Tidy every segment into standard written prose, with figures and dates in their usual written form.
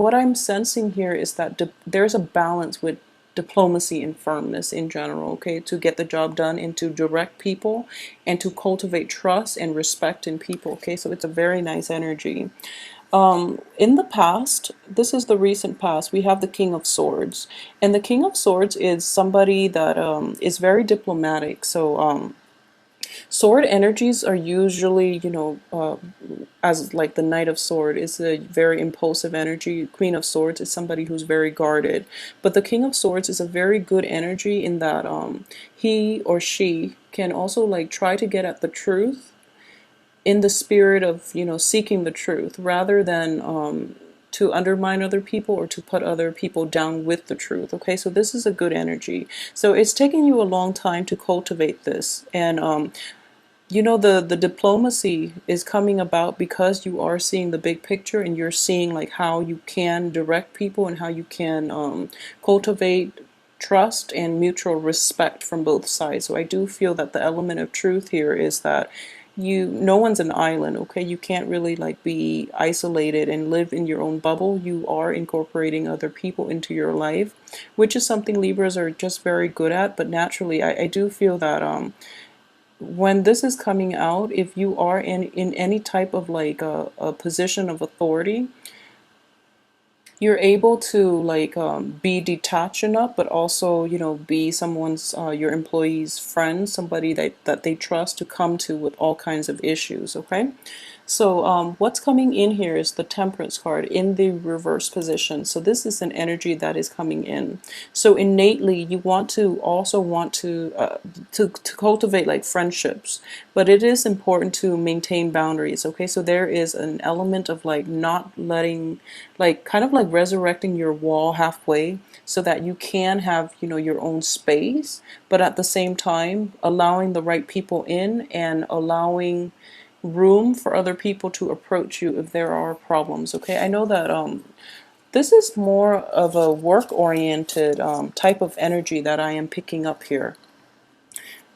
what I'm sensing here is that there's a balance with diplomacy and firmness in general, okay, to get the job done and to direct people and to cultivate trust and respect in people, okay, so it's a very nice energy. In the past, this is the recent past, we have the King of Swords, and the King of Swords is somebody that is very diplomatic. So sword energies are usually, as like the Knight of Sword is a very impulsive energy. Queen of Swords is somebody who's very guarded. But the King of Swords is a very good energy in that he or she can also like try to get at the truth in the spirit of, seeking the truth rather than to undermine other people or to put other people down with the truth. Okay, so this is a good energy. So it's taking you a long time to cultivate this. And the diplomacy is coming about because you are seeing the big picture and you're seeing like how you can direct people and how you can cultivate trust and mutual respect from both sides. So I do feel that the element of truth here is that no one's an island, okay? You can't really like be isolated and live in your own bubble. You are incorporating other people into your life, which is something Libras are just very good at. But naturally, I do feel that when this is coming out, if you are in any type of like a position of authority, you're able to like be detached enough, but also be someone's your employee's friend, somebody that they trust to come to with all kinds of issues. Okay, so what's coming in here is the Temperance card in the reverse position. So this is an energy that is coming in. So innately, you want to cultivate like friendships, but it is important to maintain boundaries. Okay, so there is an element of like not letting, like kind of like resurrecting your wall halfway so that you can have your own space, but at the same time allowing the right people in and allowing room for other people to approach you if there are problems. Okay, I know that this is more of a work oriented type of energy that I am picking up here.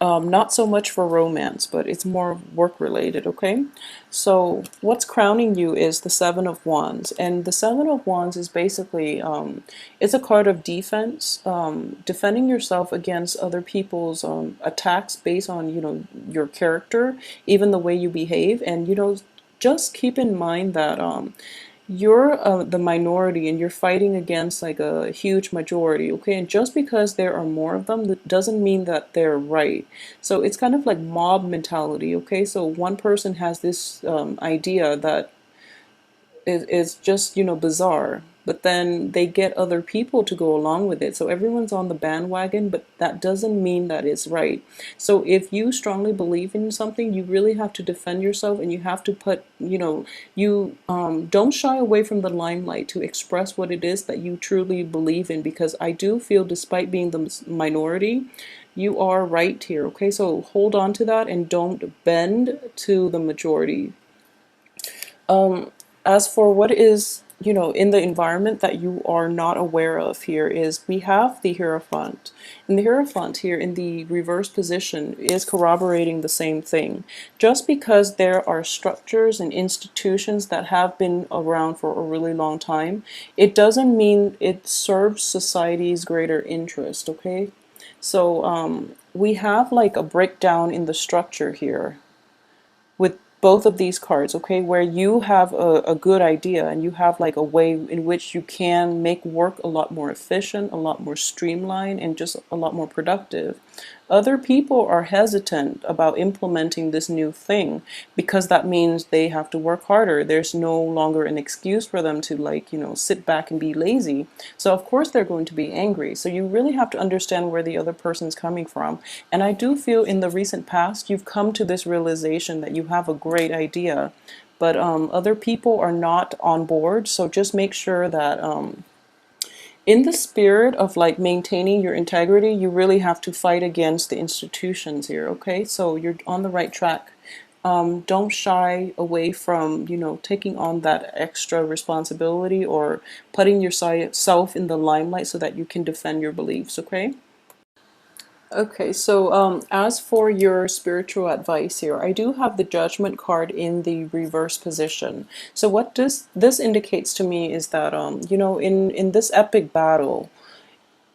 Not so much for romance, but it's more work related, okay? So what's crowning you is the Seven of Wands. And the Seven of Wands is basically, it's a card of defense, defending yourself against other people's attacks based on, your character, even the way you behave. And, just keep in mind that you're the minority and you're fighting against like a huge majority, okay? And just because there are more of them, that doesn't mean that they're right. So it's kind of like mob mentality, okay? So one person has this idea that is just bizarre, but then they get other people to go along with it, so everyone's on the bandwagon, but that doesn't mean that it's right. So if you strongly believe in something, you really have to defend yourself, and you have to put, you don't shy away from the limelight to express what it is that you truly believe in, because I do feel despite being the minority, you are right here, okay? So hold on to that and don't bend to the majority. As for what is, in the environment that you are not aware of, here is we have the Hierophant. And the Hierophant here in the reverse position is corroborating the same thing. Just because there are structures and institutions that have been around for a really long time, it doesn't mean it serves society's greater interest, okay? So we have like a breakdown in the structure here with both of these cards, okay, where you have a good idea and you have like a way in which you can make work a lot more efficient, a lot more streamlined, and just a lot more productive. Other people are hesitant about implementing this new thing because that means they have to work harder. There's no longer an excuse for them to like, sit back and be lazy. So of course they're going to be angry. So you really have to understand where the other person's coming from. And I do feel in the recent past, you've come to this realization that you have a great idea, but other people are not on board. So just make sure that in the spirit of like maintaining your integrity, you really have to fight against the institutions here, okay? So you're on the right track. Don't shy away from, taking on that extra responsibility or putting yourself in the limelight so that you can defend your beliefs, okay? Okay, so as for your spiritual advice here, I do have the Judgment card in the reverse position. So what this indicates to me is that in this epic battle,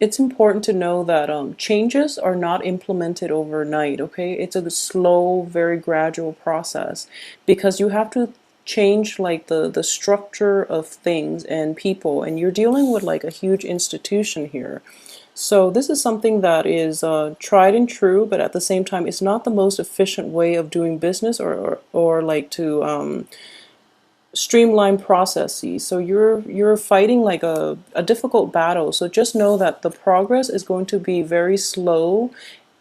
it's important to know that changes are not implemented overnight, okay? It's a slow, very gradual process because you have to change like the structure of things and people, and you're dealing with like a huge institution here. So this is something that is tried and true, but at the same time, it's not the most efficient way of doing business or like to streamline processes. So you're fighting like a difficult battle. So just know that the progress is going to be very slow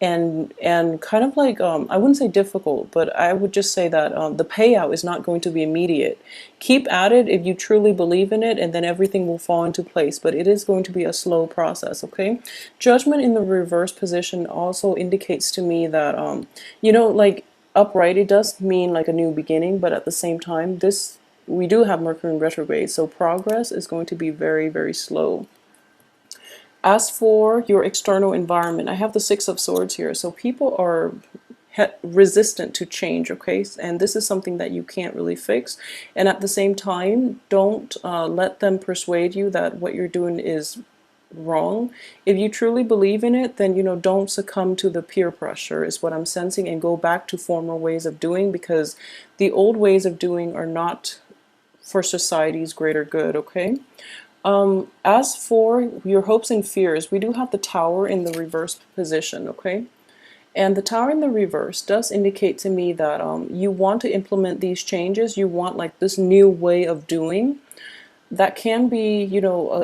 and kind of like I wouldn't say difficult, but I would just say that the payout is not going to be immediate. Keep at it if you truly believe in it, and then everything will fall into place. But it is going to be a slow process, okay? Judgment in the reverse position also indicates to me that like upright, it does mean like a new beginning, but at the same time, this we do have Mercury in retrograde, so progress is going to be very, very slow. As for your external environment, I have the Six of Swords here. So people are resistant to change, okay? And this is something that you can't really fix. And at the same time, don't let them persuade you that what you're doing is wrong. If you truly believe in it, then don't succumb to the peer pressure is what I'm sensing, and go back to former ways of doing, because the old ways of doing are not for society's greater good, okay? As for your hopes and fears, we do have the Tower in the reverse position, okay? And the Tower in the reverse does indicate to me that you want to implement these changes. You want like this new way of doing that can be,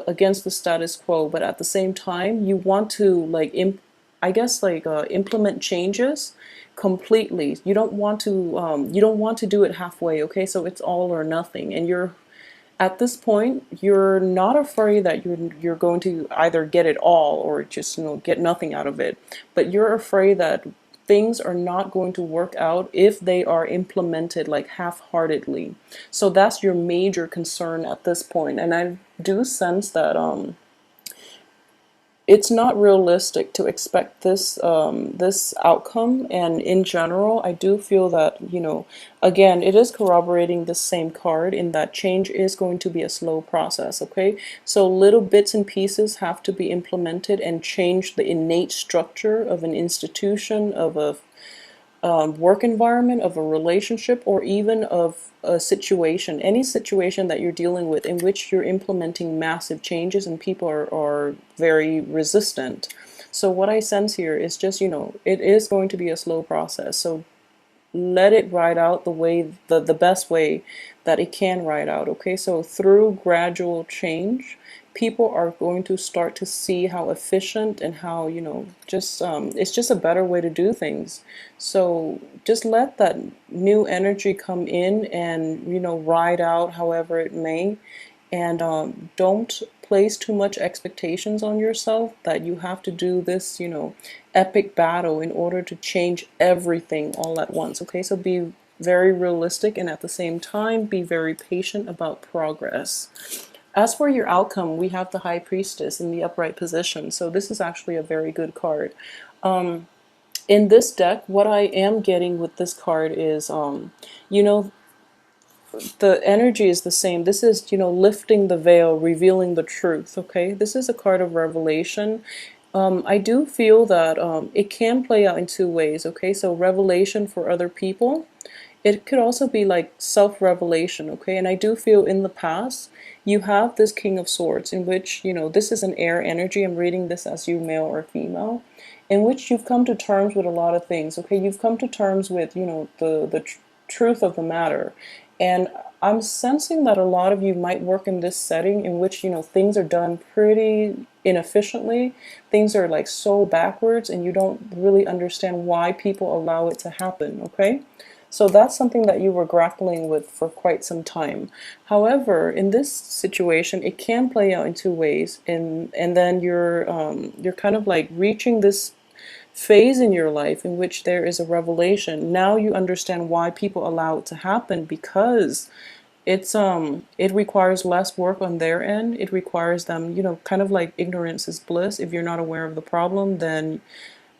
against the status quo, but at the same time, you want to like, implement changes completely. You don't want to do it halfway, okay? So it's all or nothing, and you're at this point, you're not afraid that you're going to either get it all or just get nothing out of it, but you're afraid that things are not going to work out if they are implemented like half-heartedly. So that's your major concern at this point, and I do sense that it's not realistic to expect this outcome. And in general, I do feel that again, it is corroborating the same card in that change is going to be a slow process, okay? So little bits and pieces have to be implemented and change the innate structure of an institution, of a work environment, of a relationship, or even of a situation, any situation that you're dealing with in which you're implementing massive changes and people are very resistant. So what I sense here is just, it is going to be a slow process. So let it ride out the best way that it can ride out, okay? So through gradual change, people are going to start to see how efficient and how just it's just a better way to do things. So just let that new energy come in and ride out however it may, and don't place too much expectations on yourself that you have to do this epic battle in order to change everything all at once, okay? So be very realistic, and at the same time be very patient about progress. As for your outcome, we have the High Priestess in the upright position, so this is actually a very good card. In this deck, what I am getting with this card is you know the energy is the same. This is, lifting the veil, revealing the truth, okay? This is a card of revelation. I do feel that it can play out in two ways, okay? So revelation for other people. It could also be like self-revelation, okay? And I do feel in the past, you have this King of Swords in which, this is an air energy. I'm reading this as you male or female, in which you've come to terms with a lot of things, okay? You've come to terms with, the truth of the matter. And I'm sensing that a lot of you might work in this setting in which, things are done pretty inefficiently. Things are like so backwards, and you don't really understand why people allow it to happen, okay? So that's something that you were grappling with for quite some time. However, in this situation, it can play out in two ways, and then you're kind of like reaching this phase in your life in which there is a revelation. Now you understand why people allow it to happen, because it requires less work on their end. It requires them, kind of like ignorance is bliss. If you're not aware of the problem, then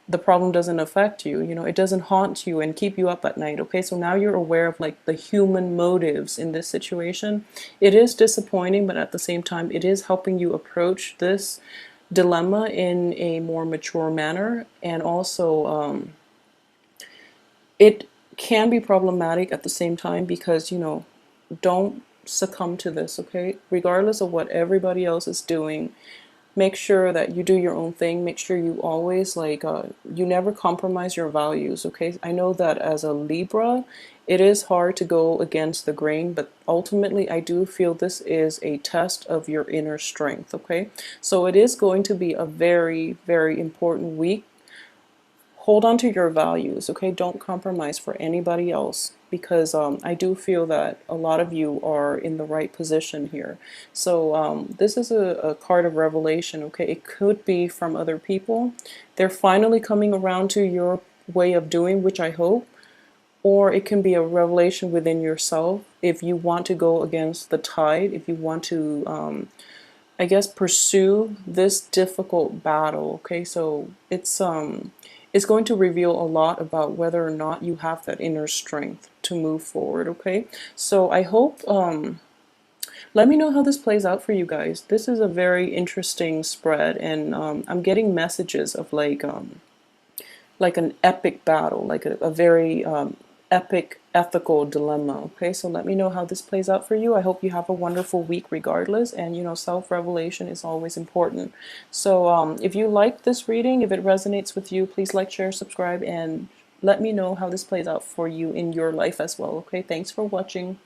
the problem doesn't affect you, you know, it doesn't haunt you and keep you up at night. Okay, so now you're aware of like the human motives in this situation. It is disappointing, but at the same time it is helping you approach this dilemma in a more mature manner. And also it can be problematic at the same time, because, you know, don't succumb to this. Okay, regardless of what everybody else is doing, make sure that you do your own thing. Make sure you always like you never compromise your values. Okay, I know that as a Libra it is hard to go against the grain, but ultimately I do feel this is a test of your inner strength. Okay, so it is going to be a very, very important week. Hold on to your values. Okay, don't compromise for anybody else, because I do feel that a lot of you are in the right position here. So this is a card of revelation. Okay, it could be from other people. They're finally coming around to your way of doing, which I hope. Or it can be a revelation within yourself. If you want to go against the tide, if you want to I guess pursue this difficult battle. Okay, so it's going to reveal a lot about whether or not you have that inner strength to move forward. Okay, so I hope let me know how this plays out for you guys. This is a very interesting spread, and I'm getting messages of like an epic battle, like a very epic ethical dilemma. Okay, so let me know how this plays out for you. I hope you have a wonderful week regardless, and you know, self-revelation is always important. So if you like this reading, if it resonates with you, please like, share, subscribe, and let me know how this plays out for you in your life as well. Okay, thanks for watching.